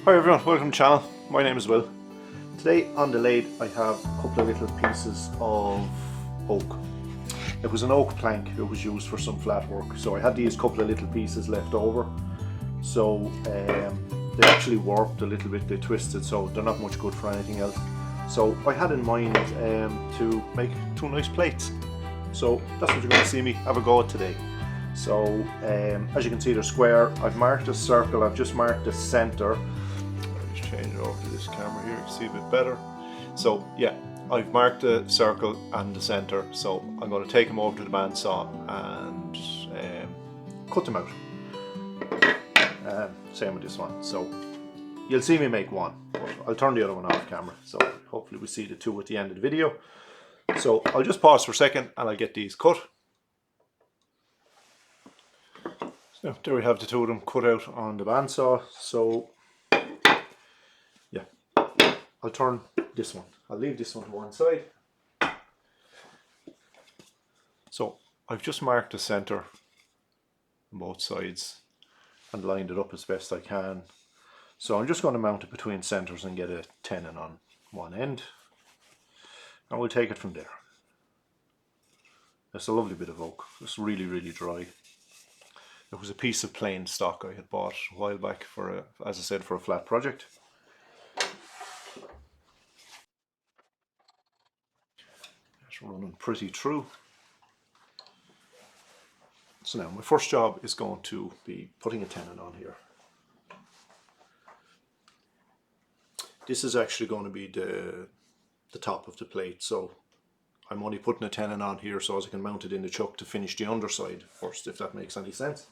Hi everyone, welcome to the channel. My name is Will. Today on the lathe I have a couple of little pieces of oak. It was an oak plank that was used for some flat work, so I had these couple of little pieces left over. So they actually warped a little bit, they twisted, so they're not much good for anything else. So I had in mind to make two nice plates. So that's what you're going to see me have a go at today. So as you can see, they're square. I've marked a circle, I've just marked the center. Just change it over to this camera here to see a bit better. So yeah, I've marked the circle and the center, so I'm going to take them over to the bandsaw and cut them out. Same with this one. So you'll see me make one, but I'll turn the other one off camera, so hopefully we see the two at the end of the video. So I'll just pause for a second and I'll get these cut. So there we have the two of them cut out on the bandsaw. So yeah, I'll turn this one. I'll leave this one to one side. So I've just marked the center on both sides and lined it up as best I can. So I'm just going to mount it between centers and get a tenon on one end, and we'll take it from there. It's a lovely bit of oak. It's really, really dry. It was a piece of plain stock I had bought a while back for, as I said, for a flat project. It's running pretty true. So now my first job is going to be putting a tenon on here. This is actually going to be the top of the plate, so I'm only putting a tenon on here so as I can mount it in the chuck to finish the underside first, if that makes any sense.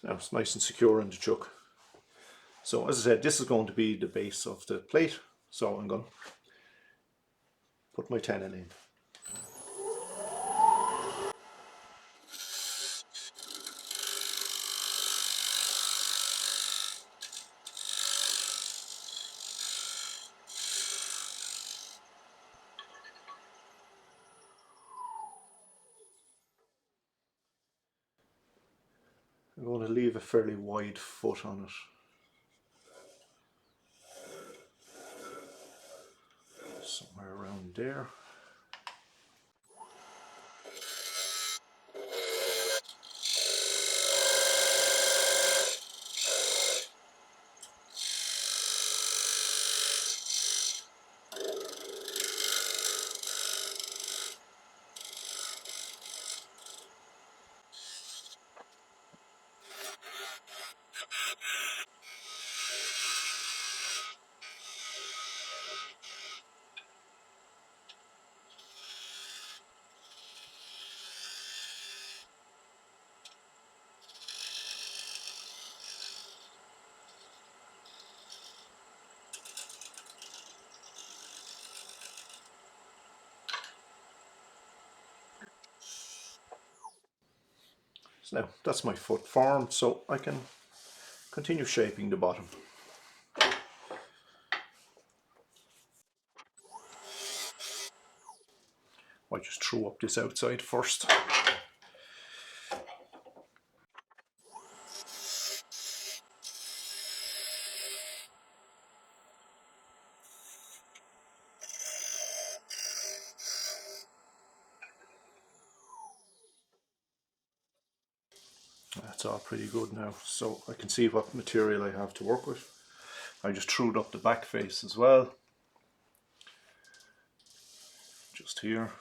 Now it's nice and secure in the chuck. So as I said, this is going to be the base of the plate, so I'm going to put my tenon in. I'm going to leave a fairly wide foot on it. Somewhere around there. So now that's my foot formed, so I can continue shaping the bottom. I just threw up this outside first. That's all pretty good now, so I can see what material I have to work with. I just threw up the back face as well, just here.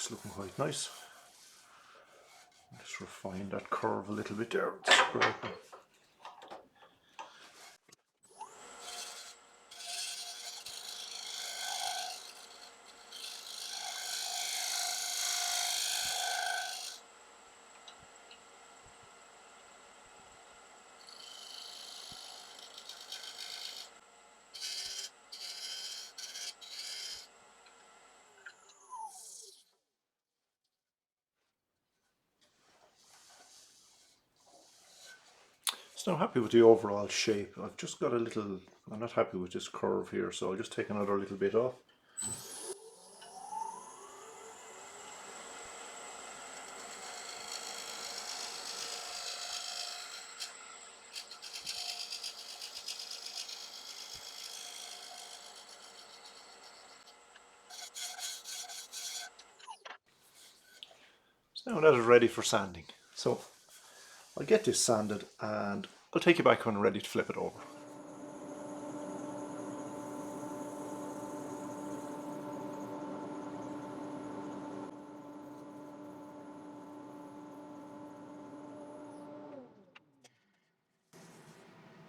That's looking quite nice. Just refine that curve a little bit there. With the scraper. So I'm happy with the overall shape. I've just got a little, I'm not happy with this curve here, so I'll just take another little bit off. So now that is ready for sanding. So I'll get this sanded and I'll take you back when I'm ready to flip it over.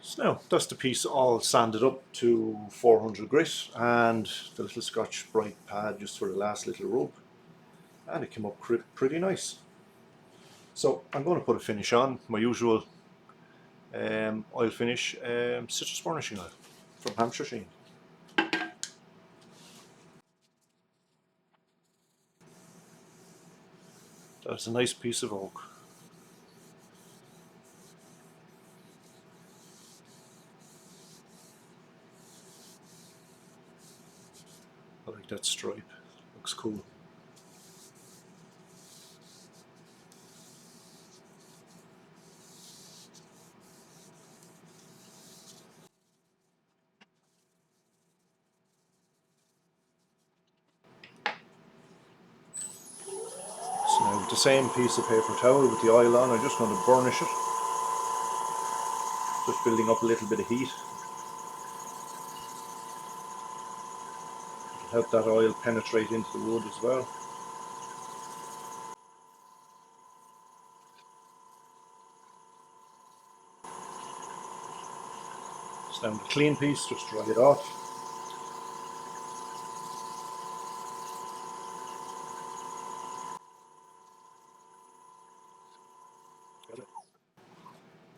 So now that's the piece all sanded up to 400 grit and the little Scotch Brite pad just for the last little rub, and it came up pretty nice. So I'm going to put a finish on, my usual oil finish, citrus burnishing oil from Hampshire Sheen. That's a nice piece of oak. I like that stripe, looks cool. So now with the same piece of paper towel with the oil on, I'm just going to burnish it. Just building up a little bit of heat. It'll help that oil penetrate into the wood as well. So now the clean piece, just dry it off.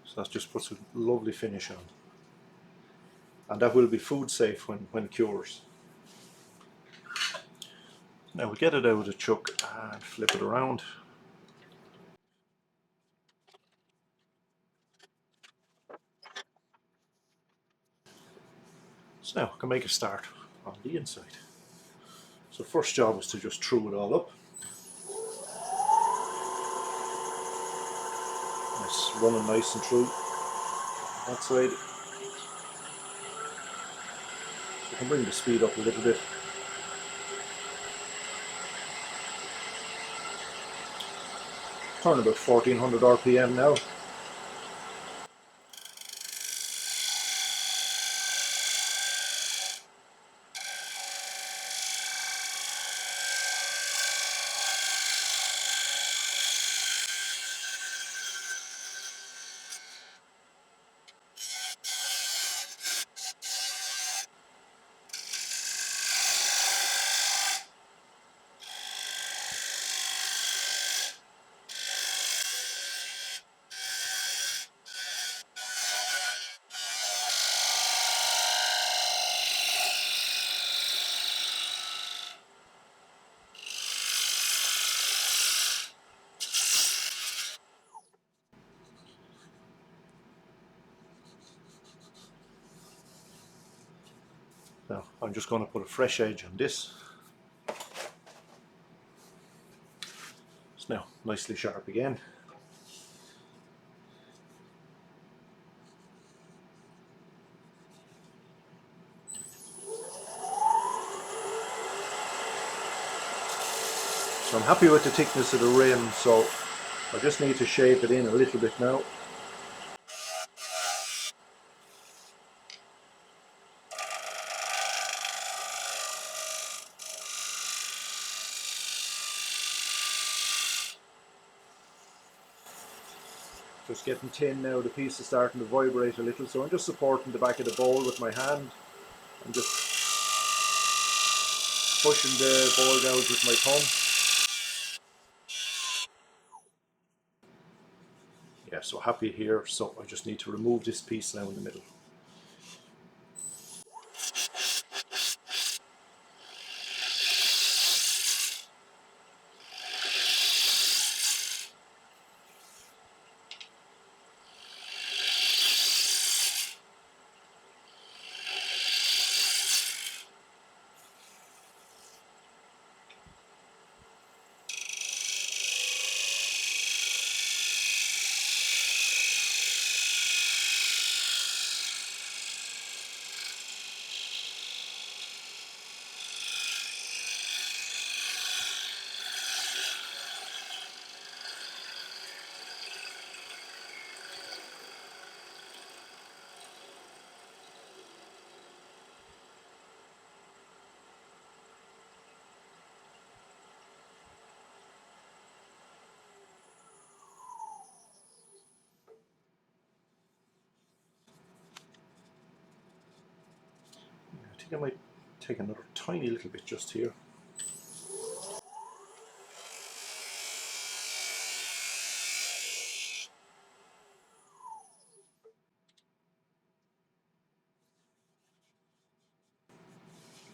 So that just puts a lovely finish on. And that will be food safe when it cures. Now we get it out of the chuck and flip it around. So now I can make a start on the inside. So first job is to just true it all up. It's running nice and true that side. So I can bring the speed up a little bit. Turn about 1400 RPM now. Now I'm just going to put a fresh edge on this. It's now nicely sharp again. So I'm happy with the thickness of the rim, so I just need to shape it in a little bit now. Just getting tin now, the piece is starting to vibrate a little, so I'm just supporting the back of the bowl with my hand. I'm just pushing the bowl gouge with my thumb. Yeah, so happy here, so I just need to remove this piece now in the middle. I think I might take another tiny little bit just here.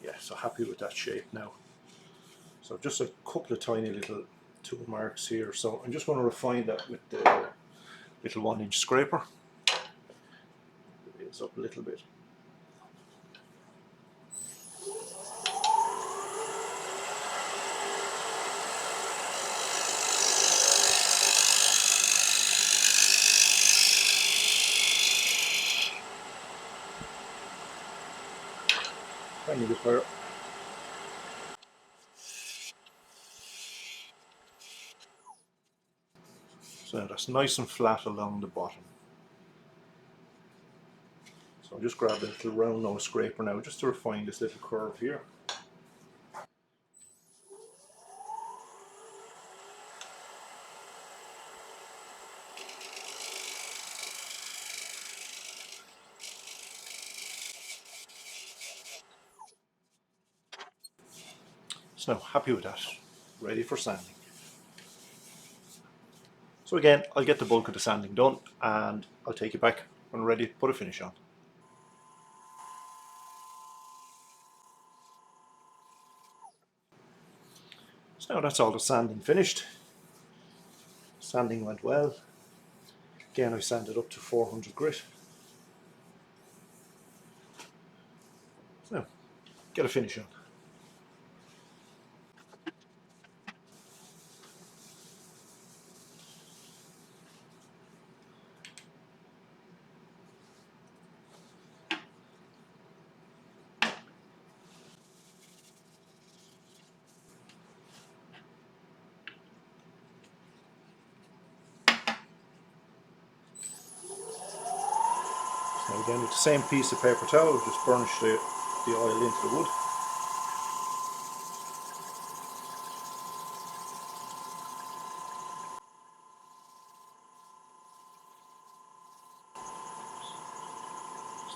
Yeah, so happy with that shape now. So just a couple of tiny little tool marks here. So I'm just going to refine that with the little 1-inch scraper. It's up a little bit. Tiny bit higher. So now that's nice and flat along the bottom. So I'm just grabbing a little round nose scraper now just to refine this little curve here. So now happy with that, ready for sanding. So again, I'll get the bulk of the sanding done and I'll take it back when I'm ready to put a finish on. So now that's all the sanding finished. Sanding went well. Again, I sanded up to 400 grit. So now, get a finish on. So now again, with the same piece of paper towel, just burnish the oil into the wood.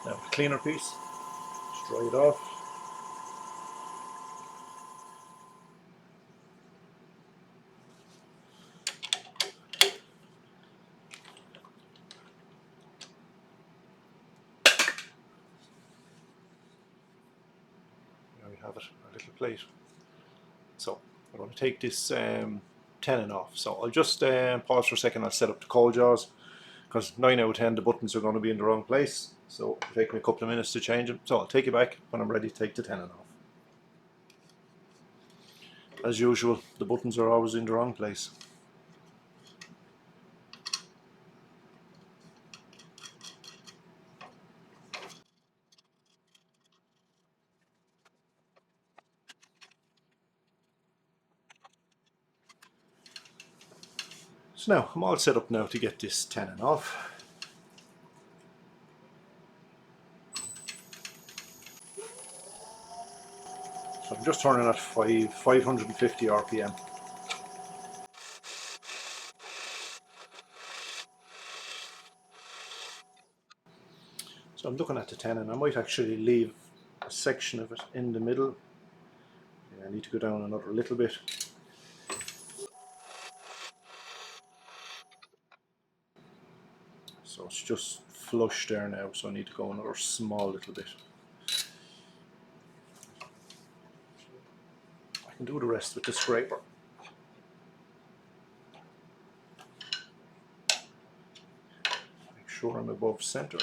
So now a cleaner piece, just dry it off. There we have it, our little plate. So I'm going to take this tenon off. So I'll just pause for a second. I'll set up the coal jaws because 9 out of 10 the buttons are going to be in the wrong place. So it'll take me a couple of minutes to change them. So I'll take it back when I'm ready to take the tenon off. As usual, the buttons are always in the wrong place. So now I'm all set up now to get this tenon off. So I'm just turning at 550 RPM. So I'm looking at the tenon. I might actually leave a section of it in the middle. Yeah, I need to go down another little bit. So it's just flush there now, so I need to go another small little bit. I can do the rest with the scraper. Make sure I'm above center.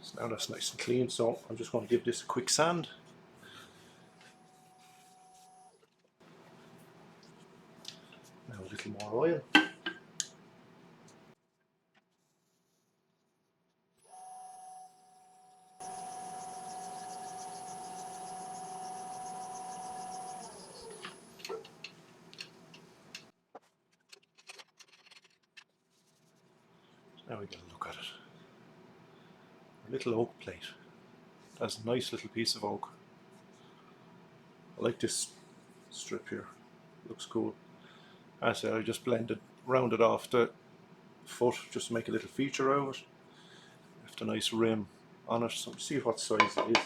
So now that's nice and clean, so I'm just going to give this a quick sand. Now a little more oil. Now we get a look at it. A little oak plate. That's a nice little piece of oak. I like this strip here. Looks cool. As I said, I just rounded off the foot just to make a little feature out of it. Left a nice rim on it, so see what size it is.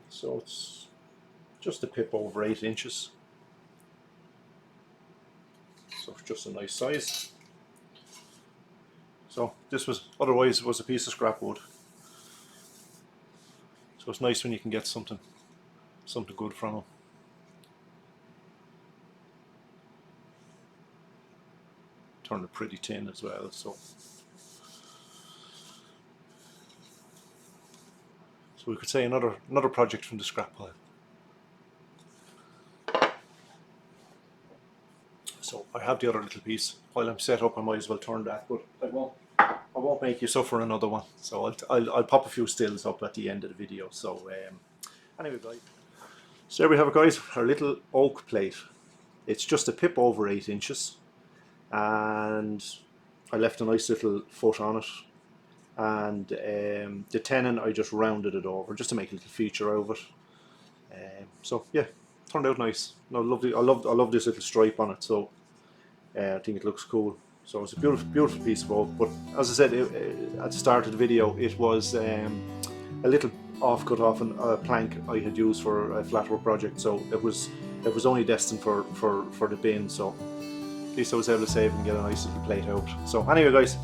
So it's just a pip over 8 inches. So it's just a nice size. So this was, otherwise it was a piece of scrap wood. So it's nice when you can get something good from them. Turn it pretty tin as well. So we could say another project from the scrap pile. So I have the other little piece. While I'm set up, I might as well turn that, but I won't make you suffer another one. So I'll pop a few stills up at the end of the video. So anyway, guys. So there we have it, guys. Our little oak plate. It's just a pip over 8 inches, and I left a nice little foot on it. And the tenon, I just rounded it over just to make a little feature out of it. So yeah, turned out nice. No, lovely. I love this little stripe on it. So I think it looks cool. So it's a beautiful piece of oak. But as I said at the start of the video, it was a little offcut off a plank I had used for a flatwork project. So it was only destined for the bin. So at least I was able to save and get a nice little plate out. So anyway, guys,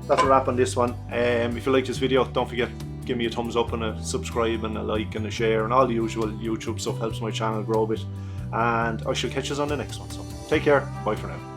that's a wrap on this one. If you like this video, don't forget, give me a thumbs up and a subscribe and a like and a share and all the usual YouTube stuff. Helps my channel grow a bit. And I shall catch you on the next one. So take care. Bye for now.